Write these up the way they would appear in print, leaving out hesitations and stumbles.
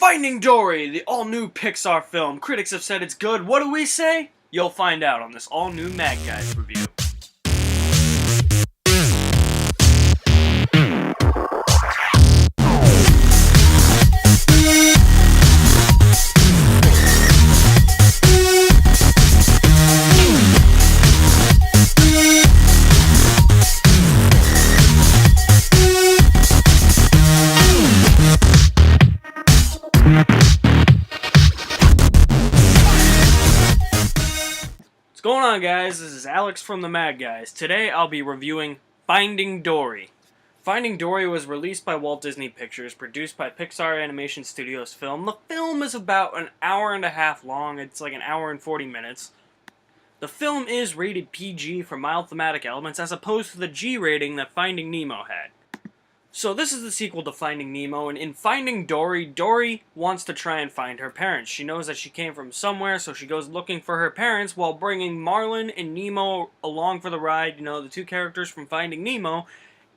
Finding Dory, the all-new Pixar film. Critics have said it's good. What do we say? You'll find out on this all-new Mad Guys review. What's going on, guys? This is Alex from the Mad Guys. Today I'll be reviewing Finding Dory. Finding Dory was released by Walt Disney Pictures, produced by Pixar Animation Studios Film. The film is about an hour and a half long. It's like an hour and 40 minutes. The film is rated PG for mild thematic elements as opposed to the G rating that Finding Nemo had. So this is the sequel to Finding Nemo, and in Finding Dory, Dory wants to try and find her parents. She knows that she came from somewhere, so she goes looking for her parents while bringing Marlin and Nemo along for the ride, the two characters from Finding Nemo,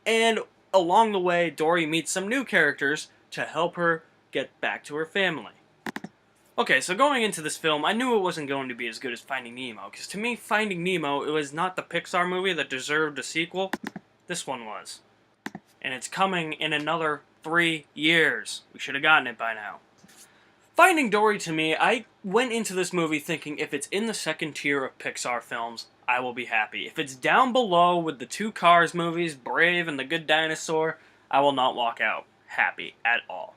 and along the way, Dory meets some new characters to help her get back to her family. Okay, so going into this film, I knew it wasn't going to be as good as Finding Nemo, because to me, Finding Nemo, it was not the Pixar movie that deserved a sequel. This one was. And it's coming in another 3 years. We should have gotten it by now. Finding Dory, to me, I went into this movie thinking if it's in the second tier of Pixar films, I will be happy. If it's down below with the two Cars movies, Brave and The Good Dinosaur, I will not walk out happy at all.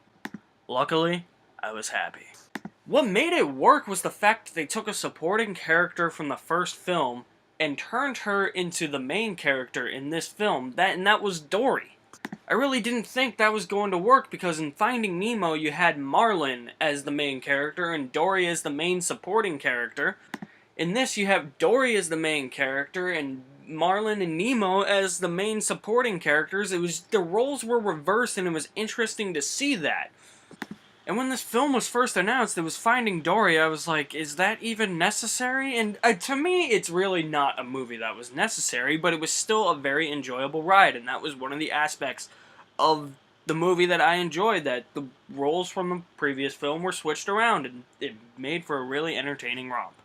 Luckily, I was happy. What made it work was the fact that they took a supporting character from the first film and turned her into the main character in this film, and that was Dory. I really didn't think that was going to work because in Finding Nemo you had Marlin as the main character and Dory as the main supporting character. In this you have Dory as the main character and Marlin and Nemo as the main supporting characters. The roles were reversed and it was interesting to see that. And when this film was first announced, it was Finding Dory, I was like, is that even necessary? And to me, it's really not a movie that was necessary, but it was still a very enjoyable ride, and that was one of the aspects of the movie that I enjoyed, that the roles from the previous film were switched around, and it made for a really entertaining romp.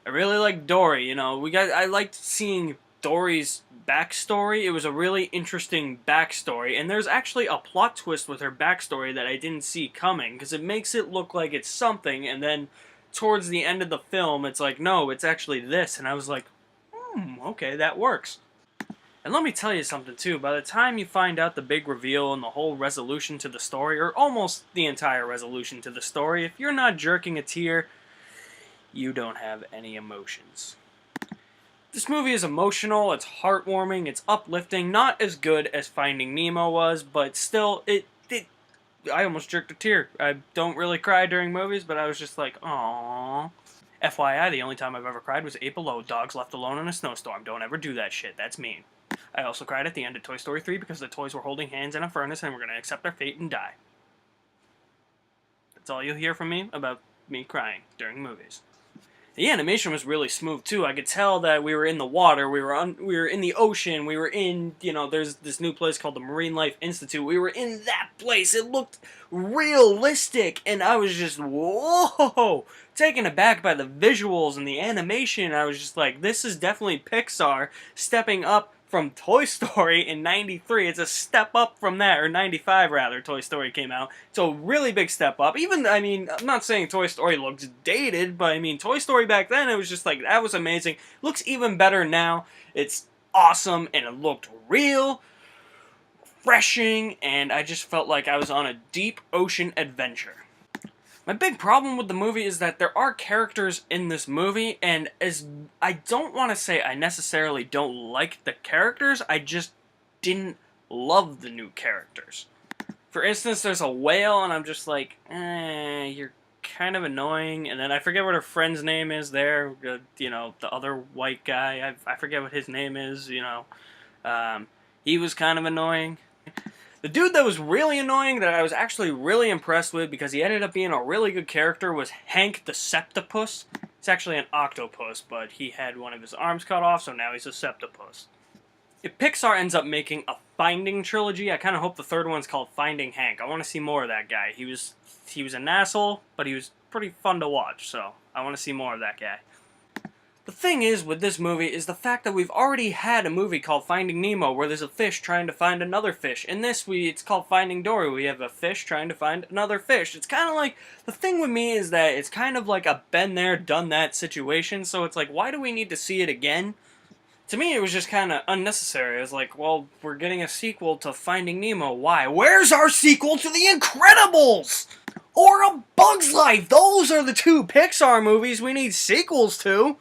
I really liked Dory, I liked seeing Dory's backstory. It was a really interesting backstory, and there's actually a plot twist with her backstory that I didn't see coming, because it makes it look like it's something, and then towards the end of the film, it's like, no, it's actually this, and I was like, okay, that works. And let me tell you something, too. By the time you find out the big reveal and the whole resolution to the story, or almost the entire resolution to the story, if you're not jerking a tear, you don't have any emotions. This movie is emotional, it's heartwarming, it's uplifting, not as good as Finding Nemo was, but still, I almost jerked a tear. I don't really cry during movies, but I was just like, aww. FYI, the only time I've ever cried was 8 Below, dogs left alone in a snowstorm. Don't ever do that shit, that's mean. I also cried at the end of Toy Story 3 because the toys were holding hands in a furnace and were going to accept their fate and die. That's all you'll hear from me about me crying during movies. The animation was really smooth, too. I could tell that we were in the water, we were in the ocean, we were in, there's this new place called the Marine Life Institute. We were in that place. It looked realistic, and I was just, whoa, taken aback by the visuals and the animation. I was just like, this is definitely Pixar stepping up from Toy Story in 93. It's a step up from that, or 95 rather, Toy Story came out. So a really big step up. I'm not saying Toy Story looks dated, but Toy Story back then, it was just like, that was amazing. Looks even better now. It's awesome, and it looked real, refreshing, and I just felt like I was on a deep ocean adventure. My big problem with the movie is that there are characters in this movie, and I don't want to say I necessarily don't like the characters, I just didn't love the new characters. For instance, there's a whale, and I'm just like, you're kind of annoying, and then I forget what her friend's name is there, the other white guy, I forget what his name is, he was kind of annoying. The dude that was really annoying, that I was actually really impressed with because he ended up being a really good character, was Hank the Septopus. It's actually an octopus, but he had one of his arms cut off, so now he's a septopus. if Pixar ends up making a Finding trilogy, I kind of hope the third one's called Finding Hank. I want to see more of that guy. He was an asshole, but he was pretty fun to watch, so I want to see more of that guy. The thing is with this movie is the fact that we've already had a movie called Finding Nemo where there's a fish trying to find another fish. In this, it's called Finding Dory. We have a fish trying to find another fish. It's kind of like, the thing with me is that it's kind of like a been there, done that situation, so it's like, why do we need to see it again? To me, it was just kind of unnecessary. I was like, well, we're getting a sequel to Finding Nemo. Why? Where's our sequel to The Incredibles? Or A Bug's Life? Those are the two Pixar movies we need sequels to.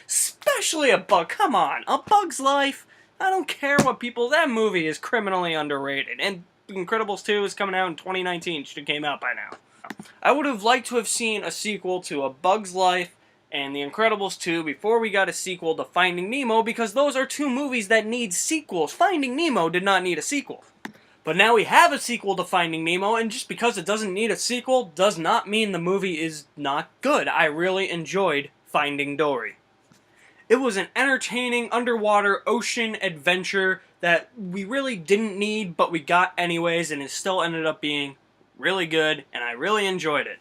Especially come on, A Bug's Life. I don't care what people, that movie is criminally underrated. And The Incredibles 2 is coming out in 2019. Should have came out by now. I would have liked to have seen a sequel to A Bug's Life and The Incredibles 2 before we got a sequel to Finding Nemo, because those are two movies that need sequels. Finding Nemo did not need a sequel. But now we have a sequel to Finding Nemo, and just because it doesn't need a sequel does not mean the movie is not good. I really enjoyed Finding Dory. It was an entertaining underwater ocean adventure that we really didn't need, but we got anyways, and it still ended up being really good, and I really enjoyed it.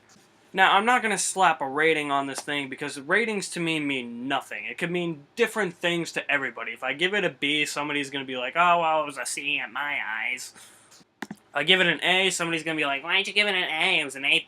Now, I'm not going to slap a rating on this thing because ratings to me mean nothing. It could mean different things to everybody. If I give it a B, somebody's going to be like, oh, well, it was a C in my eyes. If I give it an A, somebody's going to be like, why'd you give it an A? It was an A+.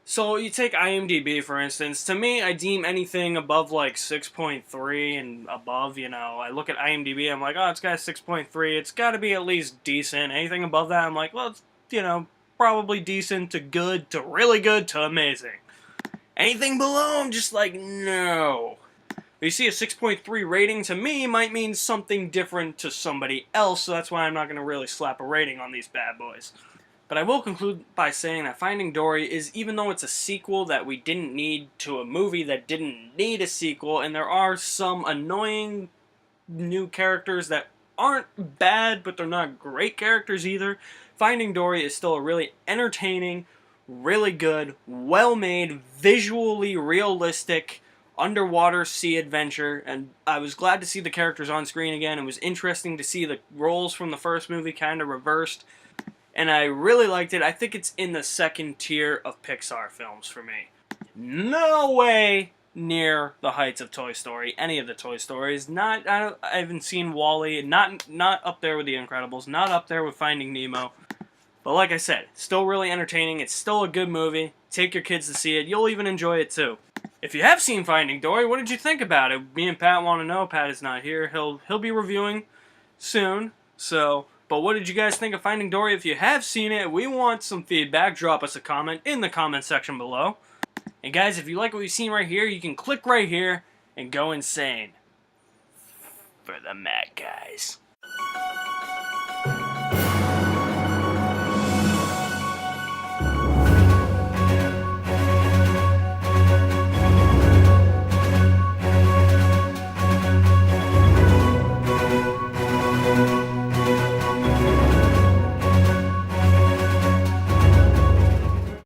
So, you take IMDb, for instance. To me, I deem anything above, like, 6.3 and above, you know. I look at IMDb, I'm like, oh, it's got a 6.3. It's got to be at least decent. Anything above that, I'm like, well, it's, you know, probably decent to good to really good to amazing. Anything below, I'm just like, no. You see, a 6.3 rating to me might mean something different to somebody else, so that's why I'm not going to really slap a rating on these bad boys. But I will conclude by saying that Finding Dory is, even though it's a sequel that we didn't need to a movie that didn't need a sequel, and there are some annoying new characters that aren't bad, but they're not great characters either, Finding Dory is still a really entertaining, really good, well-made, visually realistic underwater sea adventure, and I was glad to see the characters on screen again. It was interesting to see the roles from the first movie kind of reversed, and I really liked it. I think it's in the second tier of Pixar films for me. No way near the heights of Toy Story, any of the Toy Stories. I haven't seen WALL-E, not up there with The Incredibles, not up there with Finding Nemo. But like I said, still really entertaining. It's still a good movie. Take your kids to see it. You'll even enjoy it too. If you have seen Finding Dory, what did you think about it? Me and Pat want to know. Pat is not here. He'll be reviewing soon. But what did you guys think of Finding Dory? If you have seen it, we want some feedback. Drop us a comment in the comment section below. And guys, if you like what you've seen right here, you can click right here and go insane. For the Mad Guys.